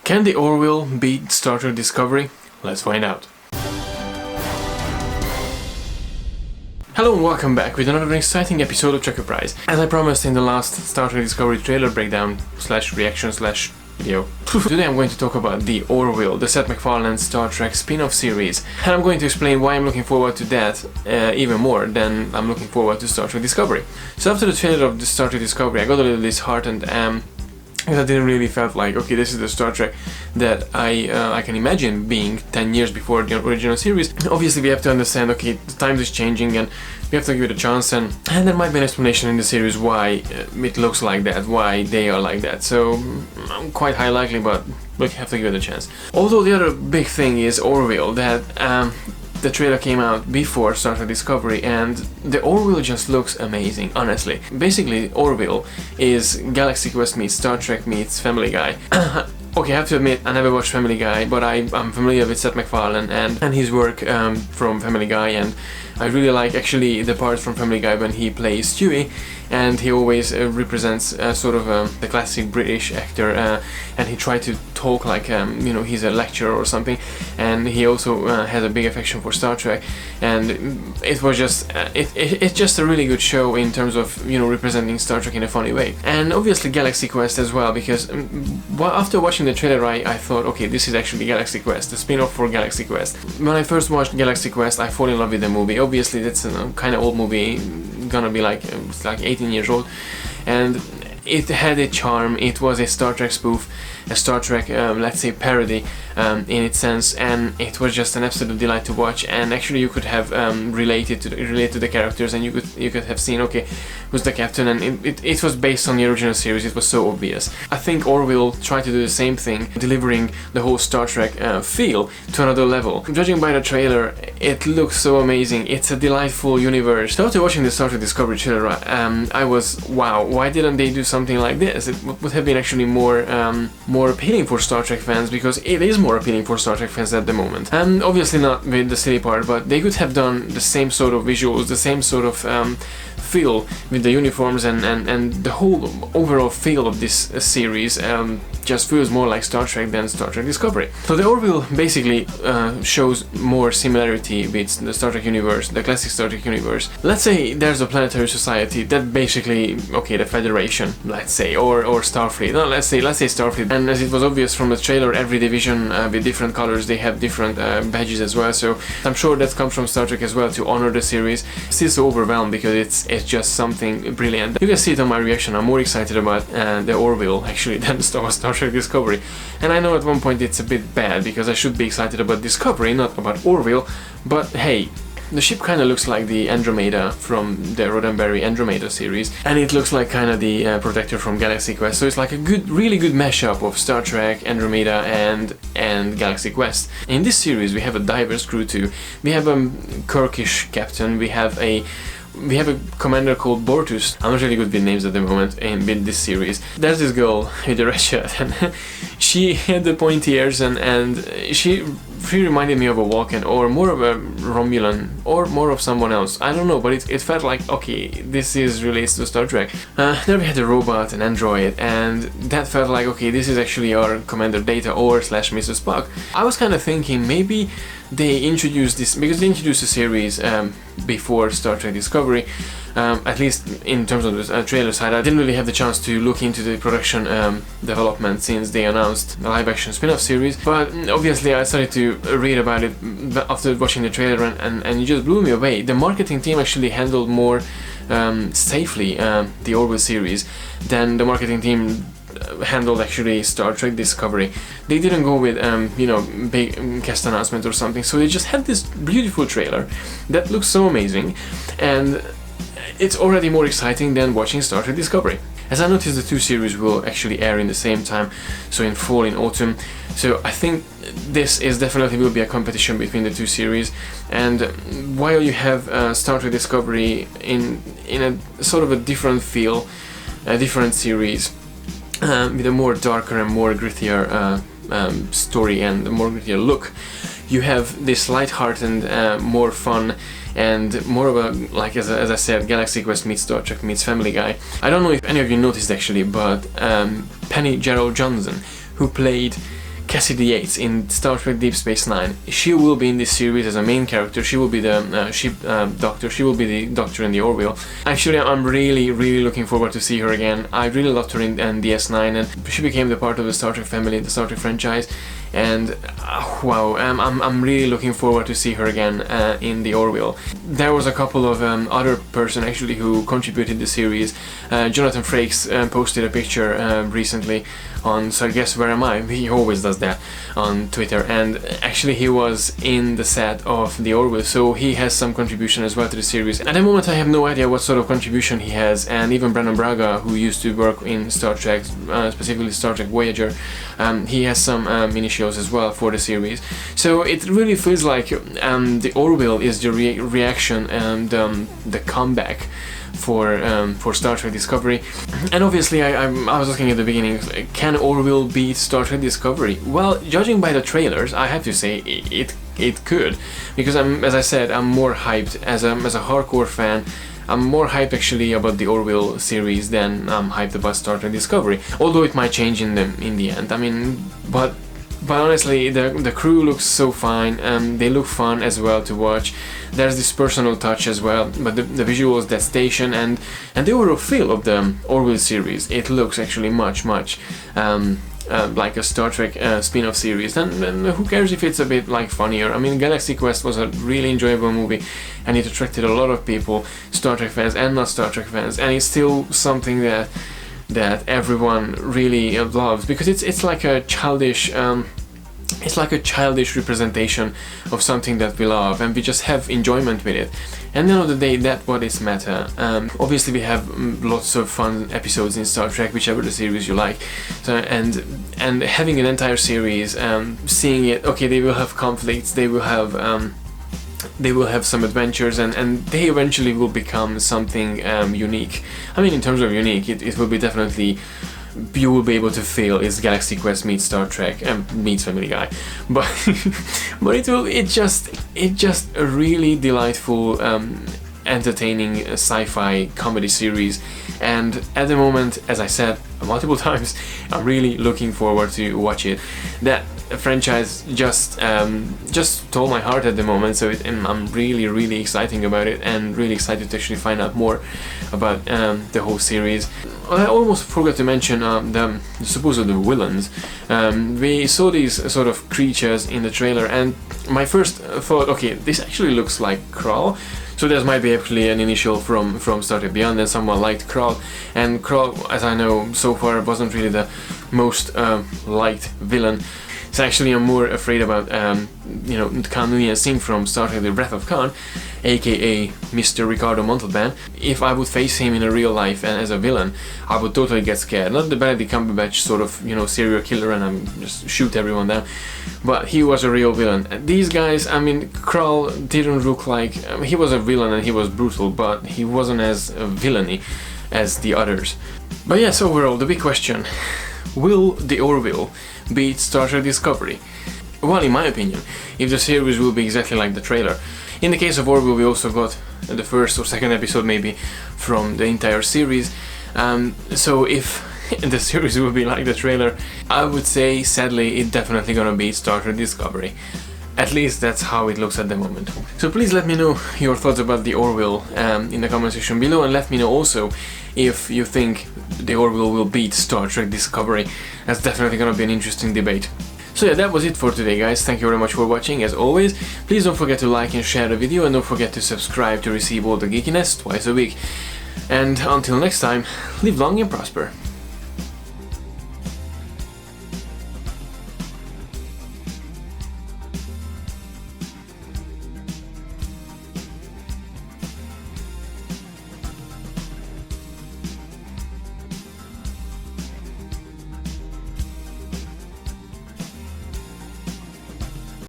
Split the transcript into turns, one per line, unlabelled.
Can the Orville beat Star Trek Discovery? Let's find out. Hello and welcome back with another exciting episode of TREKKERPRISE. As I promised in the last Star Trek Discovery trailer breakdown slash reaction slash video, today I'm going to talk about the Orville, the Seth MacFarlane Star Trek spin-off series, and I'm going to explain why I'm looking forward to that even more than I'm looking forward to Star Trek Discovery. So after the trailer of the Star Trek Discovery, I got a little disheartened because I didn't really felt like, okay, this is the Star Trek that I can imagine being 10 years before the original series. Obviously we have to understand, okay, the times is changing and we have to give it a chance, and there might be an explanation in the series why it looks like that, why they are like that. So quite high likely, but we have to give it a chance. Although the other big thing is Orville, that the trailer came out before Star Trek Discovery, and the Orville just looks amazing, honestly. Basically, Orville is Galaxy Quest meets Star Trek meets Family Guy. Okay, I have to admit, I never watched Family Guy, but I'm familiar with Seth MacFarlane and his work from Family Guy, and I really like actually the part from Family Guy when he plays Stewie, and he always represents sort of the classic British actor, and he tried to talk like you know, he's a lecturer or something, and he also has a big affection for Star Trek, and it was just it's just a really good show in terms of, you know, representing Star Trek in a funny way. And obviously Galaxy Quest as well, because after watching the trailer I thought, okay, this is actually Galaxy Quest, the spin-off for Galaxy Quest. When I first watched Galaxy Quest, I fall in love with the movie. Obviously that's a kind of old movie, gonna be like it's like 18 years old, and it had a charm. It was a Star Trek spoof, a Star Trek let's say parody in its sense, and it was just an absolute delight to watch. And actually you could have related to the characters, and you could have seen, okay, who's the captain, and it was based on the original series. It was so obvious. I think Orville tried to do the same thing, delivering the whole Star Trek feel to another level. Judging by the trailer, it looks so amazing. It's a delightful universe. So after watching the Star Trek Discovery trailer, I was, wow, why didn't they do something like this? It would have been actually more appealing for Star Trek fans, because it is more appealing for Star Trek fans at the moment. And obviously not with the silly part, but they could have done the same sort of visuals, the same sort of feel with the uniforms, and the whole overall feel of this series just feels more like Star Trek than Star Trek Discovery. So the Orville basically shows more similarity with the Star Trek universe, the classic Star Trek universe. Let's say there's a planetary society that basically, okay, the Federation, let's say, or Starfleet. No, let's say Starfleet. And as it was obvious from the trailer, every division with different colors, they have different badges as well. So I'm sure that comes from Star Trek as well to honor the series. Still so overwhelmed because it's just something brilliant. You can see it on my reaction. I'm more excited about the Orville actually than Star Trek Discovery. And I know at one point it's a bit bad because I should be excited about Discovery, not about Orville, but hey, the ship kind of looks like the Andromeda from the Roddenberry Andromeda series, and it looks like kind of the Protector from Galaxy Quest. So it's like a really good mashup of Star Trek, Andromeda, and Galaxy Quest. In this series we have a diverse crew too. We have a Kirkish captain, we have a commander called Bortus. I'm not really good with names at the moment in this series. There's this girl with the red shirt, and she had the pointy ears, and she reminded me of a Vulcan, or more of a Romulan, or more of someone else. I don't know, but it felt like, okay, this is related to Star Trek. Then we had a robot, an android, and that felt like, okay, this is actually our Commander Data or slash Mr. Spock. I was kind of thinking maybe they introduced this, because they introduced the series before Star Trek Discovery, at least in terms of the trailer side. I didn't really have the chance to look into the production development since they announced a live-action spin-off series, but obviously I started to read about it after watching the trailer, and it just blew me away. The marketing team actually handled more safely the Orville series than the marketing team handled actually Star Trek Discovery. They didn't go with you know, big cast announcement or something, so they just had this beautiful trailer that looks so amazing, and it's already more exciting than watching Star Trek Discovery. As I noticed, the two series will actually air in the same time, so in fall, in autumn. So I think this is definitely will be a competition between the two series. And while you have Star Trek Discovery in a sort of a different feel, a different series, with a more darker and more grittier story and a more grittier look, you have this light-hearted, more fun, and more of a, like as I said, Galaxy Quest meets Star Trek meets Family Guy. I don't know if any of you noticed actually, but Penny Gerald Johnson, who played Cassidy Yates in Star Trek Deep Space Nine. She will be in this series as a main character. She will be the ship doctor. She will be the doctor in the Orville. Actually, I'm really looking forward to see her again. I really loved her in DS9, and she became the part of the Star Trek family, the Star Trek franchise. And wow, I'm really looking forward to see her again in the Orville. There was a couple of other person actually who contributed to the series. Jonathan Frakes posted a picture recently on So I Guess Where Am I? He always does that on Twitter, and actually he was in the set of the Orville, so he has some contribution as well to the series. At the moment I have no idea what sort of contribution he has, and even Brandon Braga, who used to work in Star Trek, specifically Star Trek Voyager, he has some mini shows as well for the series. So it really feels like the Orville is the reaction and the comeback for Star Trek Discovery. And obviously I was looking at the beginning, can Orville beat Star Trek Discovery? Well, judging by the trailers, I have to say it could, because as I said, I'm more hyped as a hardcore fan. I'm more hyped actually about the Orville series than I'm hyped about Star Trek Discovery, although it might change in the end. I mean, but honestly, the crew looks so fine, they look fun as well to watch. There's this personal touch as well, but the visuals, that station, and the overall feel of the Orville series, it looks actually much like a Star Trek spin-off series. And who cares if it's a bit like funnier? I mean, Galaxy Quest was a really enjoyable movie, and it attracted a lot of people, Star Trek fans and not Star Trek fans, and it's still something that everyone really loves, because it's like a childish representation of something that we love, and we just have enjoyment with it. And at the end of the day, that's what is matter. Obviously we have lots of fun episodes in Star Trek, whichever the series you like. So and having an entire series, seeing it, okay, they will have conflicts, they will have some adventures, and they eventually will become something unique. I mean, in terms of unique, it will be definitely, you will be able to feel it's Galaxy Quest meets Star Trek meets Family Guy, but it's just a really delightful, entertaining sci-fi comedy series. And at the moment, as I said multiple times, I'm really looking forward to watch it. That franchise just stole my heart at the moment, so I'm really excited about it, and really excited to actually find out more about the whole series. I almost forgot to mention the supposed villains. We saw these sort of creatures in the trailer, and my first thought, okay, this actually looks like Krall. So this might be actually an initial from Star Trek Beyond, and someone liked Krall. And Krall, as I know, so far wasn't really the most liked villain. So actually I'm more afraid about, Khan Noonien Singh from Star Trek The Wrath of Khan, aka Mr. Ricardo Montalban. If I would face him in a real life and as a villain, I would totally get scared. Not the Benedict Cumberbatch sort of, serial killer and I'm just shoot everyone down, but he was a real villain. These guys, I mean, Krall didn't look like, he was a villain and he was brutal, but he wasn't as villainy as the others. But yes, overall, the big question, will the Orville beat Star Trek Discovery? Well, in my opinion, if the series will be exactly like the trailer. In the case of Orville, we also got the first or second episode maybe from the entire series. So if the series will be like the trailer, I would say, sadly, it's definitely gonna beat Star Trek Discovery. At least that's how it looks at the moment. So please let me know your thoughts about the Orville in the comment section below, and let me know also if you think the Orville will beat Star Trek Discovery. That's definitely gonna be an interesting debate. So yeah, that was it for today, guys. Thank you very much for watching. As always, please don't forget to like and share the video, and don't forget to subscribe to receive all the geekiness twice a week. And until next time, live long and prosper.